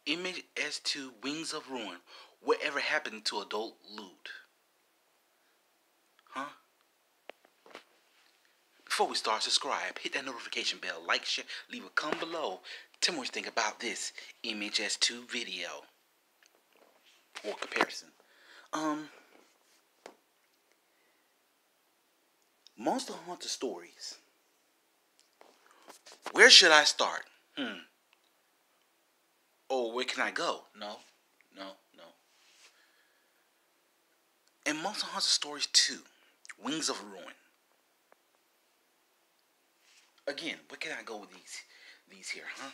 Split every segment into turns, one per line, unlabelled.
M.h.s. Wings of Ruin. Whatever happened to adult lute? Huh? Before we start, subscribe, hit that notification bell, like, share, leave a comment below. Tell me what you think about this M.h.s. video or comparison. Monster Hunter stories. Where should I start? Or where can I go? No. And Monster Hunter Stories 2, Wings of Ruin. Again, where can I go with these here, huh?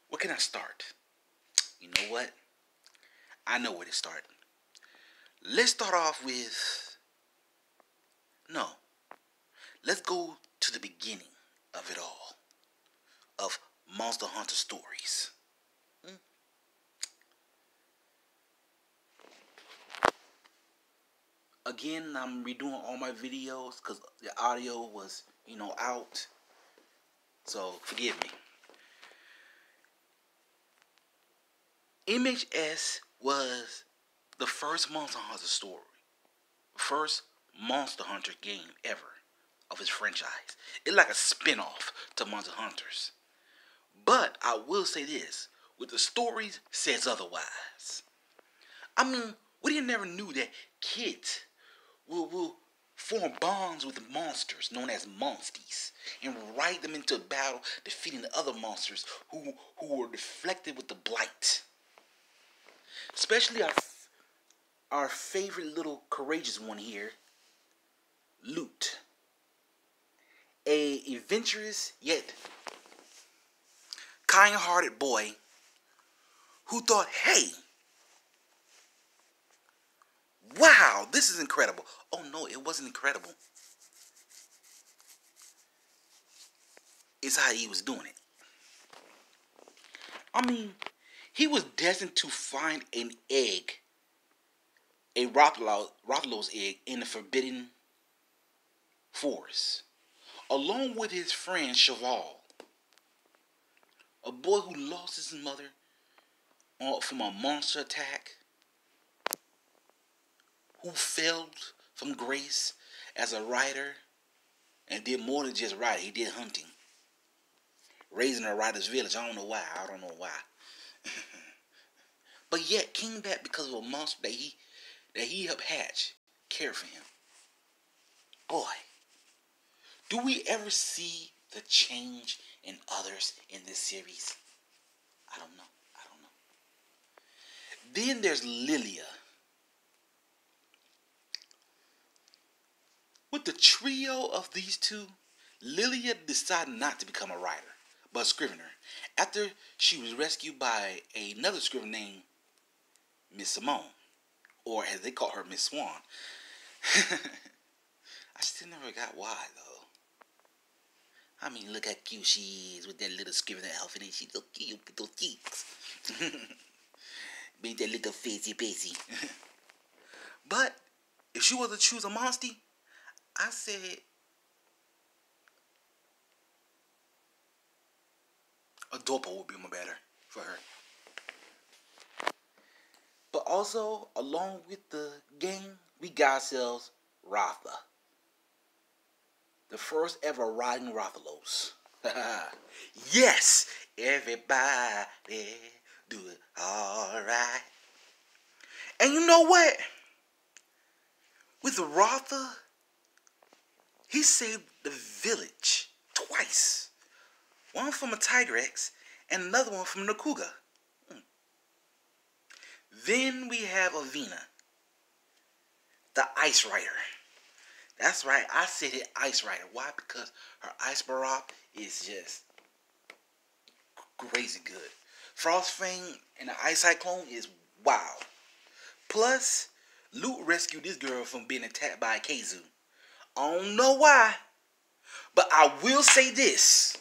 Where can I start? You know what? I know where to start. Let's start off with... No. Let's go to the beginning of it all. Of Monster Hunter Stories. Again, I'm redoing all my videos because the audio was, out. So, forgive me. M.h.s. was the first Monster Hunter story. First Monster Hunter game ever of its franchise. It's like a spin-off to Monster Hunters. But I will say this, with the stories says otherwise. I mean, we never knew that kids will form bonds with the monsters known as monsties and ride them into battle, defeating the other monsters who were deflected with the blight. Especially our favorite little courageous one here, Lute. A adventurous yet kind-hearted boy who thought, hey, wow, this is incredible. Oh no, it wasn't incredible. It's how he was doing it. I mean, he was destined to find an egg, a Rathalos egg, in the Forbidden Forest, along with his friend Cheval, a boy who lost his mother from a monster attack, who failed from grace as a rider, and did more than just riding. He did hunting, raising a rider's village. I don't know why. But yet came back because of a monster that he helped hatch, cared for him. Boy, do we ever see the change in others in this series? I don't know. Then there's Lilia. With the trio of these two, Lilia decided not to become a writer, but a scrivener, after she was rescued by another scrivener named Miss Simone, or as they call her, Miss Swan. I still never got why, though. I mean, look how cute she is with that little scrivener outfit, and she's so cute with those cheeks. Made that little facey. But if she was to choose a monstie, I said a Dopo would be more better for her. But also, along with the game, we got ourselves Ratha, the first ever riding Rathalos. Yes, everybody do it all right. And you know what? With Ratha, he saved the village twice. One from a Tigrex and another one from Nakuga. Then we have Avina, the Ice Rider. That's right, I said it, Ice Rider. Why? Because her Ice Barop is just crazy good. Frostfang and the Ice Cyclone is wow. Plus, Lute rescued this girl from being attacked by a Keizu. I don't know why, but I will say this.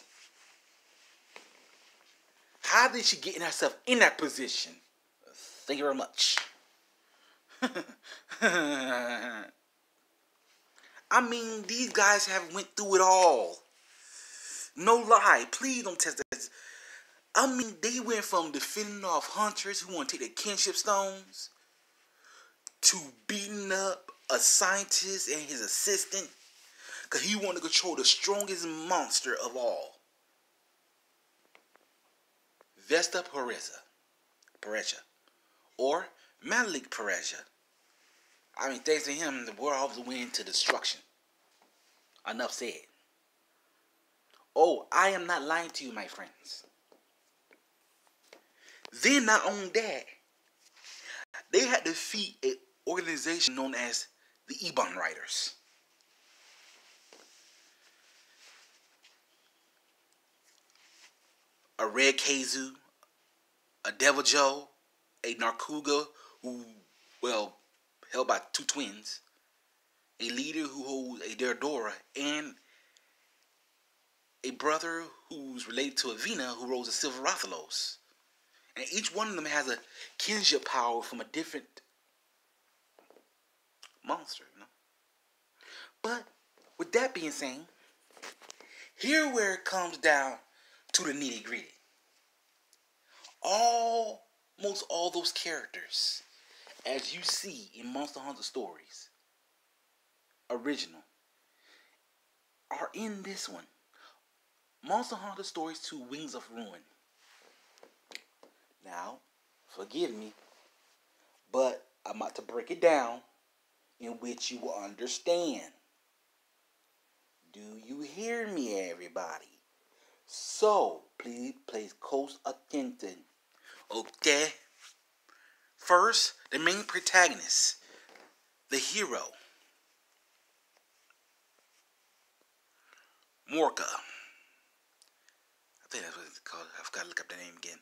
How did she get herself in that position? Thank you very much. I mean, these guys have went through it all. No lie. Please don't test this. I mean, they went from defending off hunters who want to take the kinship stones to beating up a scientist and his assistant because he wanted to control the strongest monster of all. Vesta Pereja, or Malik Pereja. I mean, thanks to him, the world went to destruction. Enough said. Oh, I am not lying to you, my friends. Then, not only that, they had to defeat an organization known as the Ebon Riders. A Red Kazu, a Devil Joe, a Narkuga who, well, held by two twins, a leader who holds a Deradora, and a brother who's related to Avena who rolls a Silver Rathalos. And each one of them has a kinship power from a different monster, you know. But with that being said, here where it comes down to the nitty gritty. Almost all those characters, as you see in Monster Hunter stories, original, are in this one. Monster Hunter Stories 2 Wings of Ruin. Now, forgive me, but I'm about to break it down in which you will understand. Do you hear me, everybody? So, please place close attention. Okay? First, the main protagonist, the hero, Morka. I think that's what it's called. I forgot to look up the name again.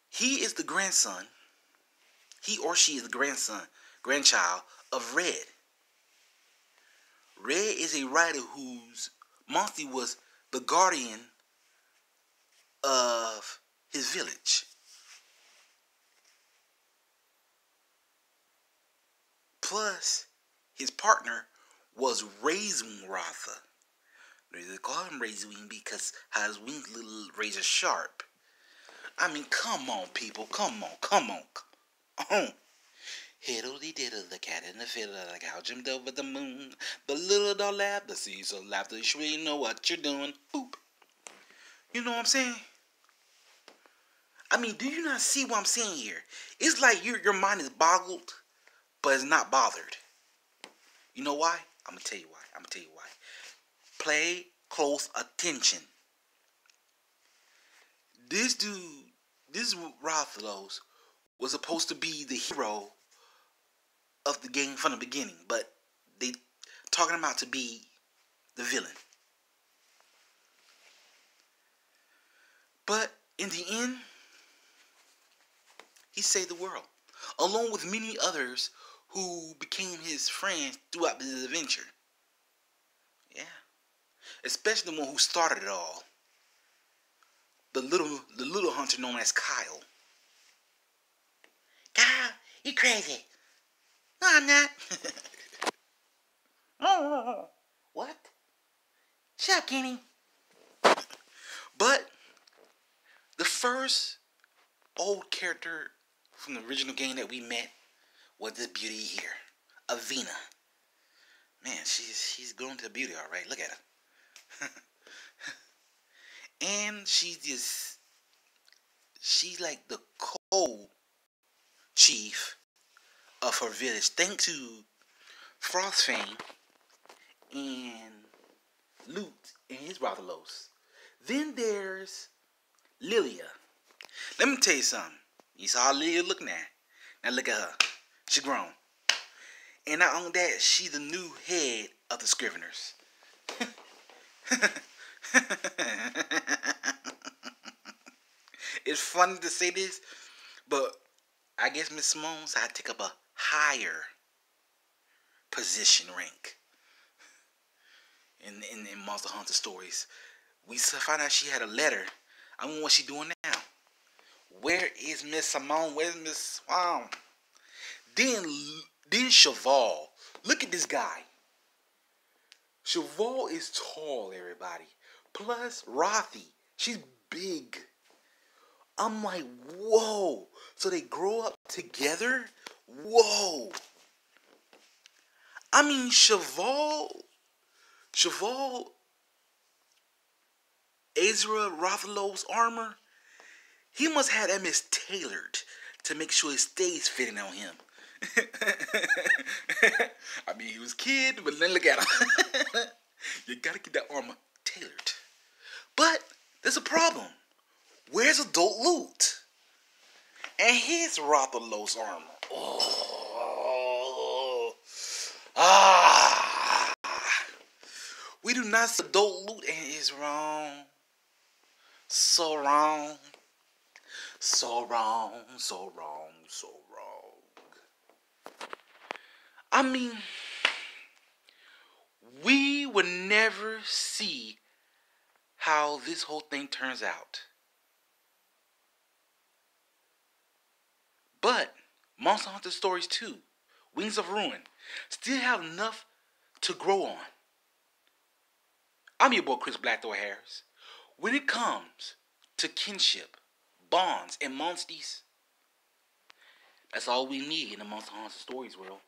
He is the grandson. He or she is the grandchild of Red. Red is a rider whose monster was the guardian of his village. Plus, his partner was Razumratha. They call him Razorwing because how his wings little razor sharp. I mean, come on, people. Come on. Hiddly diddle, the cat and the fiddle, the cow jumped over the moon. The little dog laughed, the Caesar laughed, the you know what you're doing. Boop. You know what I'm saying? I mean, do you not see what I'm saying here? It's like your mind is boggled, but it's not bothered. You know why? I'm going to tell you why. Play close attention. This Rathalos, was supposed to be the hero of the game from the beginning, but they talking about to be the villain. But in the end, he saved the world, along with many others who became his friends throughout this adventure. Yeah. Especially the one who started it all. The little hunter known as Kyle. Kyle, you crazy. No, I'm not. What? Shut up, Kenny. But the first old character from the original game that we met was this beauty here, Avena. Man, she's grown to beauty, all right. Look at her. And she's like the co-chief of her village, thanks to Frostfang and Lute and his Rathalos. Then there's Lilia. Let me tell you something. You saw how Lilia looking at. Now look at her. She grown. And not only that, she's the new head of the Scriveners. It's funny to say this, but I guess Miss Simone had to take up a higher position rank in Monster Hunter stories. We found out she had a letter. I don't know what she's doing now. Where is Miss Simone? Where's Miss Swan? Then Cheval. Look at this guy. Cheval is tall, everybody. Plus, Rothy. She's big I'm like, whoa. So they grow up together? Whoa. I mean, Cheval, Ezra Rothlo's armor, he must have M.h.s tailored to make sure it stays fitting on him. I mean, he was a kid, but then look at him. You gotta get that armor tailored. But there's a problem. Where's adult Lute? And here's Rothlo's armor. Oh. Ah. We do not see adult Lute, and it's wrong. So wrong. So wrong. So wrong. So wrong. I mean, we will never see how this whole thing turns out. But Monster Hunter Stories 2, Wings of Ruin, still have enough to grow on. I'm your boy Chris Blackthorn Harris. When it comes to kinship, bonds, and monsters, that's all we need in the Monster Hunter Stories world.